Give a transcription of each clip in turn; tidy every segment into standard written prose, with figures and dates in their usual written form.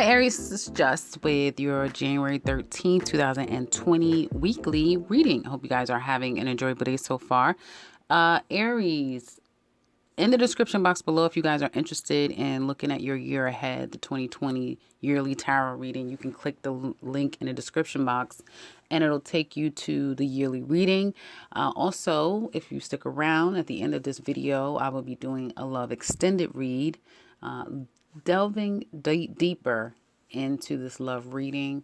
Hi, Aries. This is Just with your January 13th, 2020 weekly reading. I hope you guys are having an enjoyable day so far. Aries, in the description box below, if you guys are interested in looking at your year ahead, the 2020 yearly tarot reading, you can click the link in the description box and it'll take you to the yearly reading. Also, if you stick around at the end of this video, I will be doing a love extended read, delving deeper into this love reading.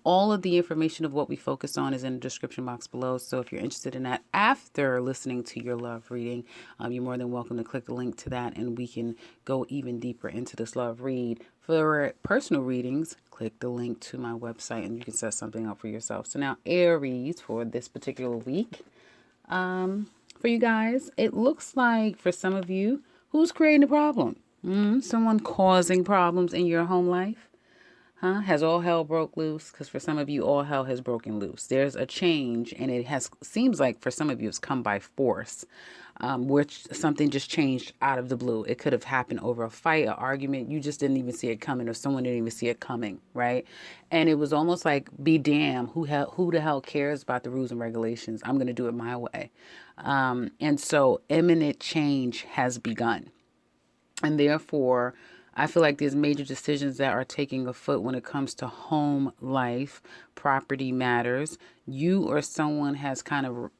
All of the information of what we focus on is in the description box below. So if you're interested in that after listening to your love reading, you're more than welcome to click the link to that and we can go even deeper into this love read. For personal readings, click the link to my website and you can set something up for yourself. So now Aries, for this particular week, for you guys, it looks like for some of you, who's creating a problem? Someone causing problems in your home life? Has all hell broke loose? Because for some of you, all hell has broken loose. There's a change, and it seems like for some of you, it's come by force, which something just changed out of the blue. It could have happened over a fight, an argument. You just didn't even see it coming, or someone didn't even see it coming, right? And it was almost like, be damned, who the hell cares about the rules and regulations? I'm going to do it my way. And so imminent change has begun. And therefore, I feel like there's major decisions that are taking afoot when it comes to home life, property matters. You or someone has kind of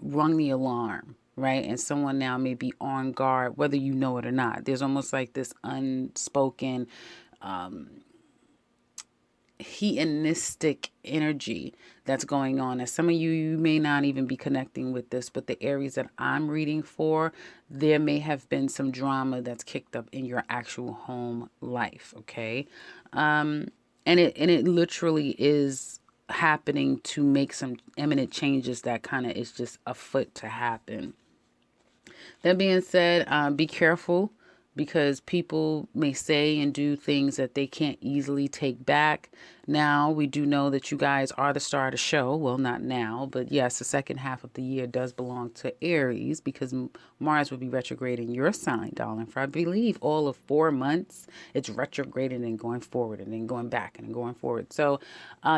rung the alarm, right? And someone now may be on guard, whether you know it or not. There's almost like this unspoken hedonistic energy that's going on. And some of you may not even be connecting with this, but the Aries that I'm reading for, there may have been some drama that's kicked up in your actual home life, okay? And it literally is happening to make some imminent changes that kind of is just afoot to happen. That being said, be careful because people may say and do things that they can't easily take back. Now, we do know that you guys are the star of the show. Well, not now, but yes, the second half of the year does belong to Aries because Mars will be retrograde in your sign, darling, for I believe all of 4 months. It's retrograding and going forward and then going back and going forward. So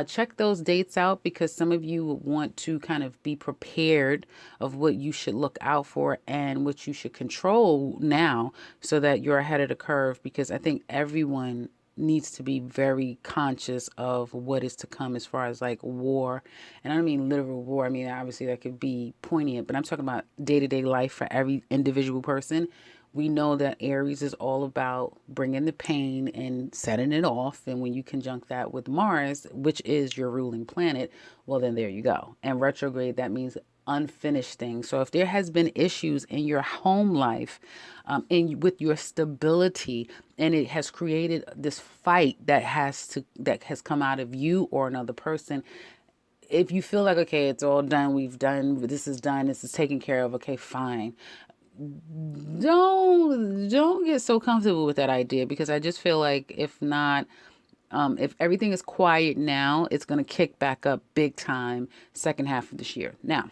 check those dates out because some of you want to kind of be prepared of what you should look out for and what you should control now so that you're ahead of the curve, because I think everyone needs to be very conscious of what is to come as far as like war. And I don't mean literal war. I mean, obviously that could be poignant, but I'm talking about day-to-day life for every individual person. We know that Aries is all about bringing the pain and setting it off. And when you conjunct that with Mars, which is your ruling planet, well, then there you go. And retrograde, that means unfinished things. So if there has been issues in your home life and with your stability, and it has created this fight that has come out of you or another person, if you feel like, okay, it's all done, this is done, this is taken care of, okay, fine. Don't get so comfortable with that idea, because I just feel like if not, if everything is quiet now, it's going to kick back up big time second half of this year. Now,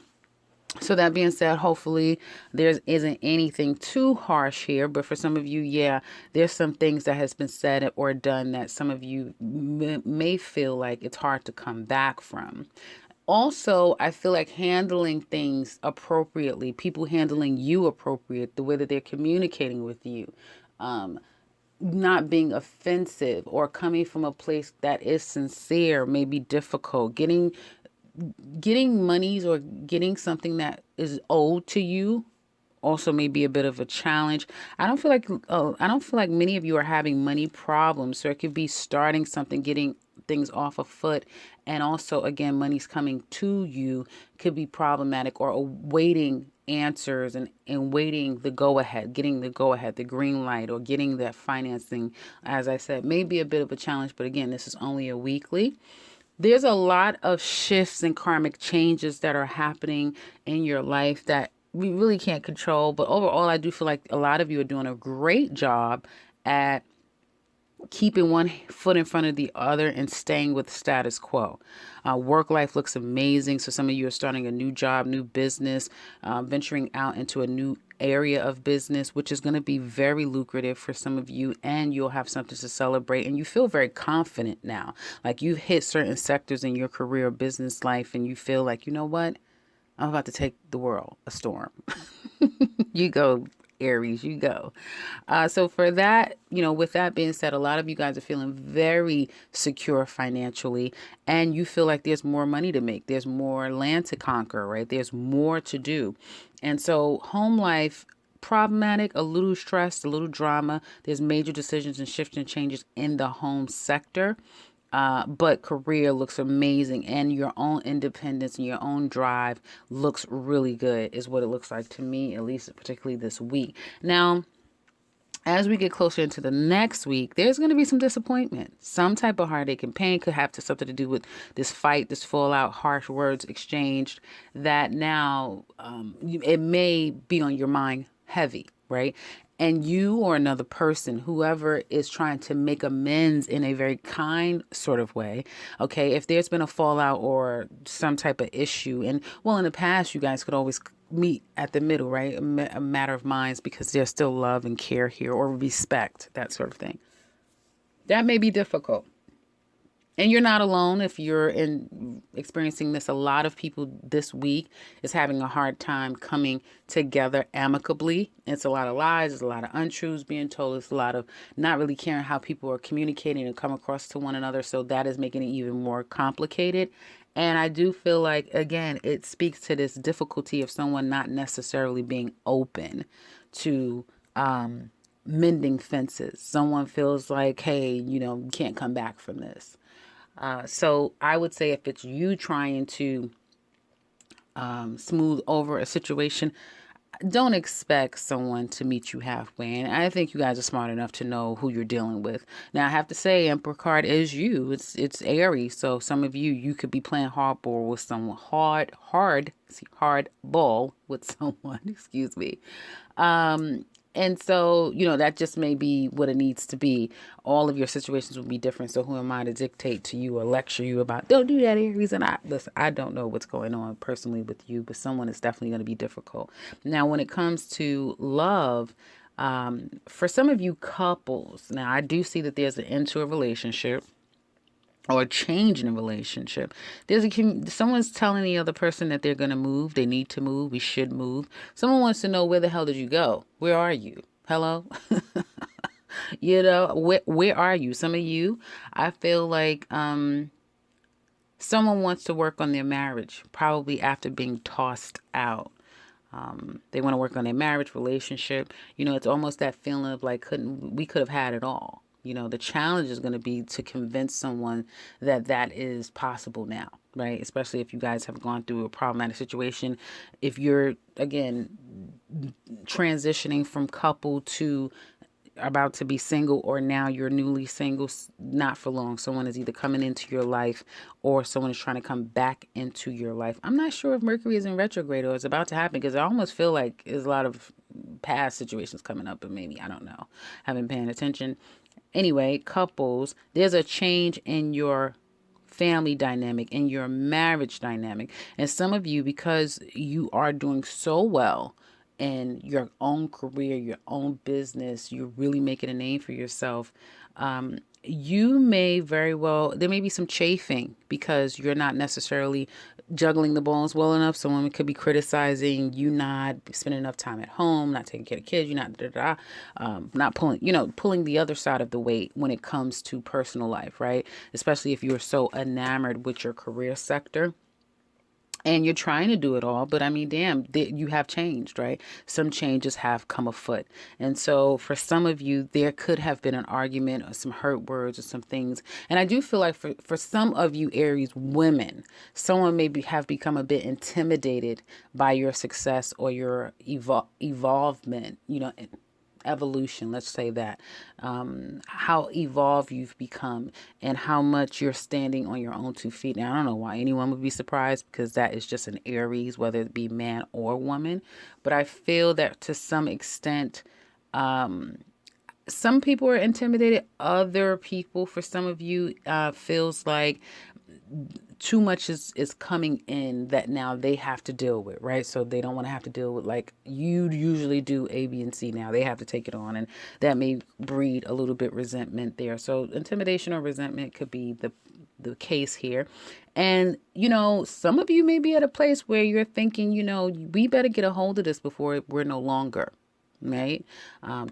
so that being said, hopefully there isn't anything too harsh here. But for some of you, yeah, there's some things that has been said or done that some of you may feel like it's hard to come back from. Also, I feel like handling things appropriately, people handling you appropriate, the way that they're communicating with you, not being offensive or coming from a place that is sincere may be difficult. Getting monies or getting something that is owed to you also may be a bit of a challenge. I don't feel like many of you are having money problems. So it could be starting something, getting things off a foot, and also again, money's coming to you could be problematic, or awaiting answers and waiting the go ahead, getting the go ahead, the green light, or getting that financing, as I said, may be a bit of a challenge. But again, this is only a weekly. There's a lot of shifts and karmic changes that are happening in your life that we really can't control. But overall, I do feel like a lot of you are doing a great job at keeping one foot in front of the other and staying with status quo. Work life looks amazing. So some of you are starting a new job, new business, venturing out into a new area of business, which is going to be very lucrative for some of you, and you'll have something to celebrate, and you feel very confident now. Like you've hit certain sectors in your career, business life, and you feel like, you know what? I'm about to take the world a storm. You go, Aries, you go. So for that, with that being said, a lot of you guys are feeling very secure financially, and you feel like there's more money to make. There's more land to conquer, right? There's more to do. And so home life, problematic, a little stressed, a little drama. There's major decisions and shifts and changes in the home sector. But career looks amazing, and your own independence and your own drive looks really good, is what it looks like to me, at least particularly this week. Now, as we get closer into the next week, there's going to be some disappointment. Some type of heartache and pain could have something to do with this fight, this fallout, harsh words exchanged that now it may be on your mind heavy, right? And you or another person, whoever is trying to make amends in a very kind sort of way, okay, if there's been a fallout or some type of issue, and well, in the past, you guys could always meet at the middle, right? A matter of minds, because there's still love and care here, or respect, that sort of thing. That may be difficult. And you're not alone if you're experiencing this. A lot of people this week is having a hard time coming together amicably. It's a lot of lies. There's a lot of untruths being told. It's a lot of not really caring how people are communicating and come across to one another. So that is making it even more complicated. And I do feel like, again, it speaks to this difficulty of someone not necessarily being open to mending fences. Someone feels like, hey, you can't come back from this. So I would say if it's you trying to smooth over a situation, don't expect someone to meet you halfway. And I think you guys are smart enough to know who you're dealing with. Now, I have to say, Emperor card is you. It's Aries. So some of you could be playing hardball with someone, hard ball with someone. Excuse me. And so, that just may be what it needs to be. All of your situations will be different. So who am I to dictate to you or lecture you about, don't do that, Aries? And listen, I don't know what's going on personally with you, but someone is definitely going to be difficult. Now, when it comes to love, for some of you couples, now I do see that there's an end to a relationship or a change in a relationship. Someone's telling the other person that they're going to move. They need to move. We should move. Someone wants to know, where the hell did you go? Where are you? Hello? Where are you? Some of you, I feel like someone wants to work on their marriage, probably after being tossed out. They want to work on their marriage, relationship. It's almost that feeling of like, we could have had it all. The challenge is going to be to convince someone that is possible now, right? Especially if you guys have gone through a problematic situation. If you're, again, transitioning from couple to about to be single, or now you're newly single, not for long. Someone is either coming into your life or someone is trying to come back into your life. I'm not sure if Mercury is in retrograde or it's about to happen, because I almost feel like there's a lot of past situations coming up, but maybe, I don't know, haven't been paying attention. Anyway, couples, there's a change in your family dynamic, in your marriage dynamic. And some of you, because you are doing so well in your own career, your own business, you're really making a name for yourself. You may very well, there may be some chafing because you're not necessarily juggling the balls well enough. Someone could be criticizing you not spending enough time at home, not taking care of kids, you're not pulling the other side of the weight when it comes to personal life, right? Especially if you're so enamored with your career sector. And you're trying to do it all, but I mean, damn, you have changed, right? Some changes have come afoot. And so for some of you, there could have been an argument or some hurt words or some things. And I do feel like for some of you Aries women, someone have become a bit intimidated by your success or your evolvement, evolution, let's say that, how evolved you've become and how much you're standing on your own 2 feet. Now, I don't know why anyone would be surprised, because that is just an Aries, whether it be man or woman. But I feel that to some extent, some people are intimidated. Other people, for some of you, feels like too much is coming in that now they have to deal with, right? So they don't want to have to deal with, like you usually do, A, B, and C. Now they have to take it on, and that may breed a little bit resentment there. So intimidation or resentment could be the case here. And some of you may be at a place where you're thinking, we better get a hold of this before we're no longer, right?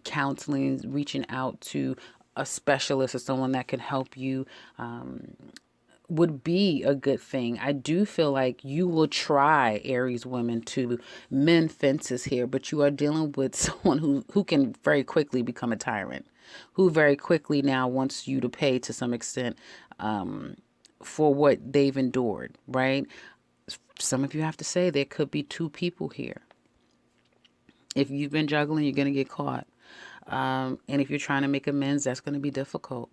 Counseling, reaching out to a specialist or someone that can help you, would be a good thing. I do feel like you will try, Aries women, to mend fences here, but you are dealing with someone who can very quickly become a tyrant, who very quickly now wants you to pay to some extent, for what they've endured, right? Some of you have to say there could be two people here. If you've been juggling, you're going to get caught. And if you're trying to make amends, that's going to be difficult.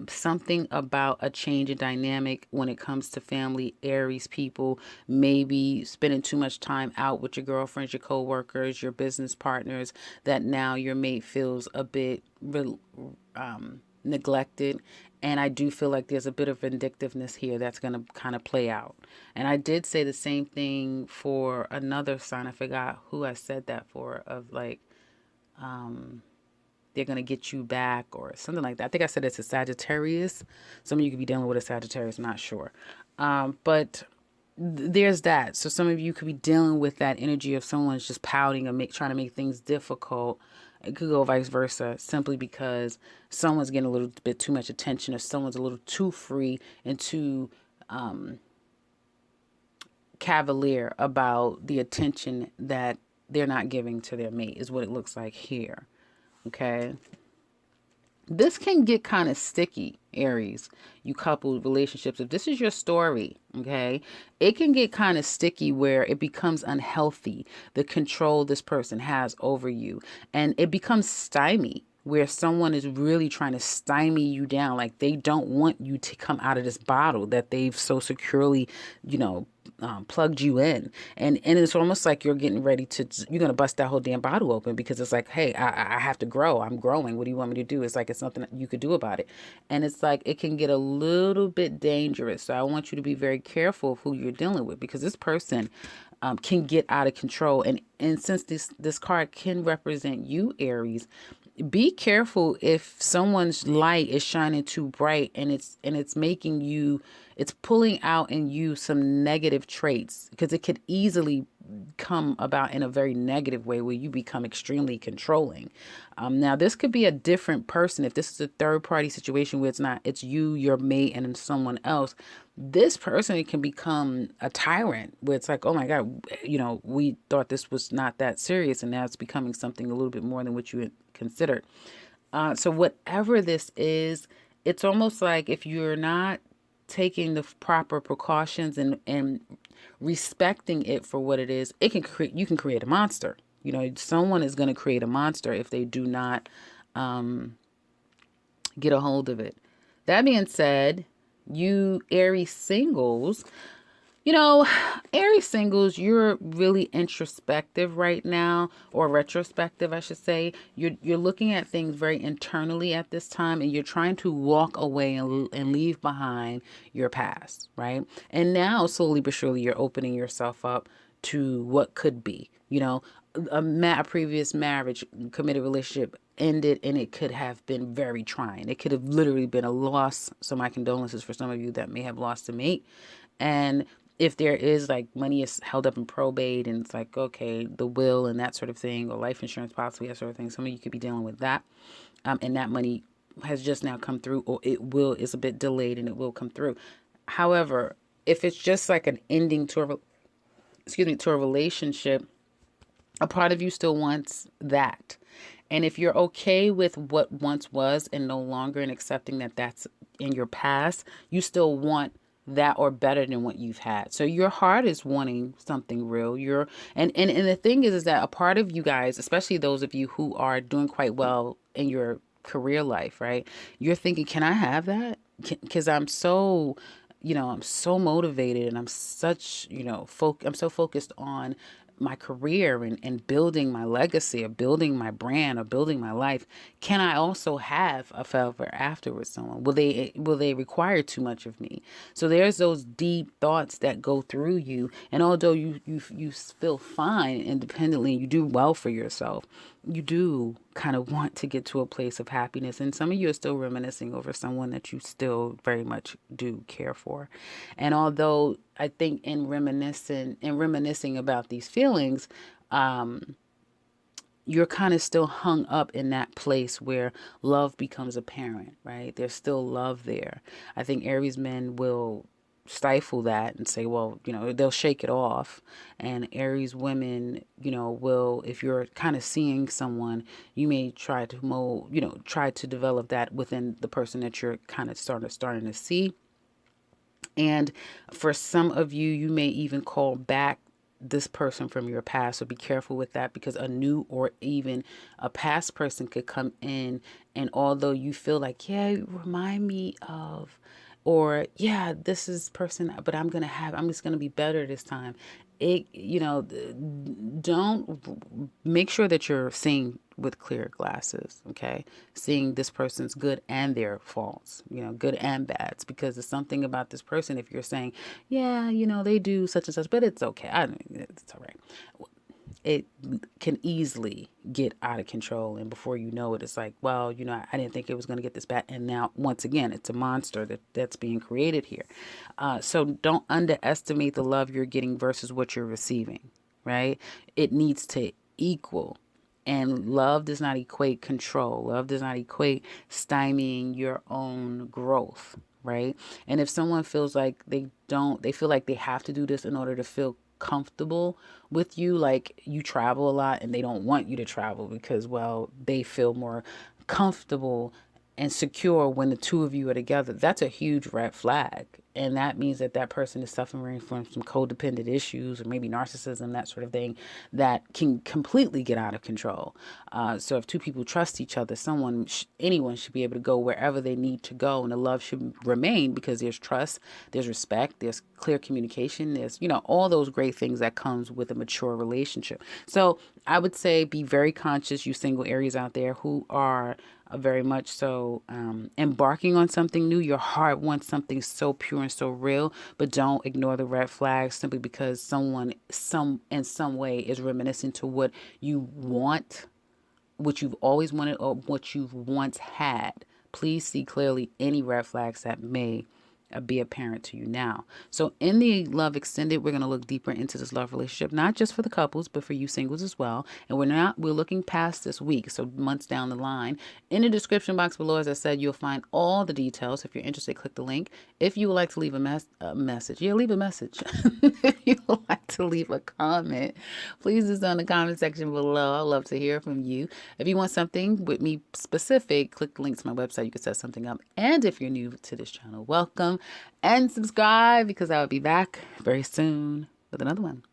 Something about a change in dynamic when it comes to family, Aries people, maybe spending too much time out with your girlfriends, your co-workers, your business partners, that now your mate feels a bit neglected. And I do feel like there's a bit of vindictiveness here that's going to kind of play out. And I did say the same thing for another sign. I forgot who I said that for, of like, they're going to get you back or something like that. I think I said it's a Sagittarius. Some of you could be dealing with a Sagittarius, I'm not sure. But there's that. So some of you could be dealing with that energy of someone's just pouting or trying to make things difficult. It could go vice versa, simply because someone's getting a little bit too much attention, or someone's a little too free and too cavalier about the attention that they're not giving to their mate, is what it looks like here. Okay. This can get kind of sticky, Aries, you couple relationships. If this is your story, okay, it can get kind of sticky where it becomes unhealthy, the control this person has over you. And it becomes stymie, where someone is really trying to stymie you down. Like they don't want you to come out of this bottle that they've so securely, plugged you in. And it's almost like you're getting ready to, you're going to bust that whole damn bottle open, because it's like, hey, I have to grow. I'm growing. What do you want me to do? It's like, it's nothing you could do about it. And it's like, it can get a little bit dangerous. So I want you to be very careful of who you're dealing with, because this person can get out of control. And since this card can represent you, Aries, be careful if someone's light is shining too bright, and it's making you, it's pulling out in you some negative traits, because it could easily come about in a very negative way where you become extremely controlling. Now this could be a different person. If this is a third party situation where it's you, your mate, and someone else, this person can become a tyrant, where it's like, oh my God, we thought this was not that serious, and now it's becoming something a little bit more than what you had considered. So whatever this is, it's almost like if you're not taking the proper precautions and respecting it for what it is, you can create a monster. Someone is going to create a monster if they do not get a hold of it. That being said, you Aries singles, Aries singles, you're really introspective right now, or retrospective, I should say. You're looking at things very internally at this time, and you're trying to walk away and leave behind your past, right? And now, slowly but surely, you're opening yourself up to what could be. A previous marriage, committed relationship ended, and it could have been very trying. It could have literally been a loss. So my condolences for some of you that may have lost a mate. And if there is, like, money is held up in probate, and it's like, okay, the will and that sort of thing, or life insurance possibly, that sort of thing, some of you could be dealing with that. And that money has just now come through, or is a bit delayed, and it will come through. However, if it's just like an ending to a relationship, a part of you still wants that. And if you're okay with what once was and no longer, and accepting that that's in your past, you still want that or better than what you've had. So your heart is wanting something real. And the thing is that a part of you guys, especially those of you who are doing quite well in your career life, right? You're thinking, can I have that? Because I'm so motivated, and I'm such, I'm so focused on my career and building my legacy or building my brand or building my life, can I also have a forever after with someone? Will they require too much of me? So there's those deep thoughts that go through you, and although you feel fine independently, you do well for yourself, you do kind of want to get to a place of happiness. And some of you are still reminiscing over someone that you still very much do care for. And although I think in reminiscing about these feelings, you're kind of still hung up in that place where love becomes apparent, right? There's still love there. I think Aries men will stifle that and say, well, they'll shake it off. And Aries women, will, if you're kind of seeing someone, you may try to try to develop that within the person that you're kind of starting to see. And for some of you, you may even call back this person from your past. So be careful with that, because a new or even a past person could come in. And although you feel like, yeah, you remind me of, or yeah, this is person, but I'm just going to be better this time. Don't make sure that you're seeing with clear glasses, okay? Seeing this person's good and their faults, good and bads, because there's something about this person. If you're saying, yeah, they do such and such, but it's okay. It's all right. It can easily get out of control. And before you know it, it's like, well, I didn't think it was going to get this bad. And now, once again, it's a monster that's being created here. So don't underestimate the love you're getting versus what you're receiving, right? It needs to equal. And love does not equate control. Love does not equate stymieing your own growth, right? And if someone feels like they feel like they have to do this in order to feel comfortable with you, like you travel a lot and they don't want you to travel because, well, they feel more comfortable and secure when the two of you are together, that's a huge red flag. And that means that person is suffering from some codependent issues or maybe narcissism, that sort of thing, that can completely get out of control. So if two people trust each other, anyone should be able to go wherever they need to go, and the love should remain because there's trust, there's respect, there's clear communication, there's, all those great things that comes with a mature relationship. So I would say be very conscious, you single Aries out there who are very much so embarking on something new. Your heart wants something so pure and so real, but don't ignore the red flags simply because someone in some way is reminiscent to what you want, what you've always wanted, or what you've once had. Please see clearly any red flags that may be apparent to you now. So in the love extended, we're going to look deeper into this love relationship, not just for the couples, but for you singles as well. And we're looking past this week, so months down the line. In the description box below, as I said, you'll find all the details. If you're interested, click the link. If you would like to leave a message, leave a message. If you would like to leave a comment, please do so in the comment section below. I'd love to hear from you. If you want something with me specific, click the link to my website. You can set something up. And if you're new to this channel, welcome. And subscribe, because I will be back very soon with another one.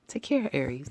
Take care, Aries.